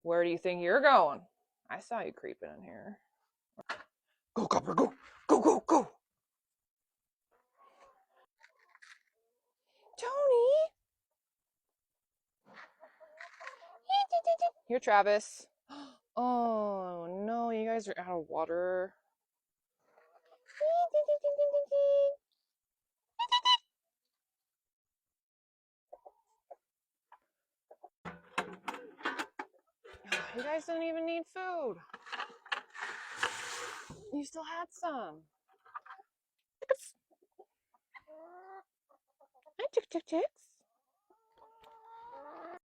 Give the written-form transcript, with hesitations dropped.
Where do you think you're going? I saw you creeping in here. Go, Copper, go! Go, go, go! Tony! Here, Travis. Oh, no, you guys are out of water. You guys didn't even need food. You still had some. Hi, chick, chick, chicks.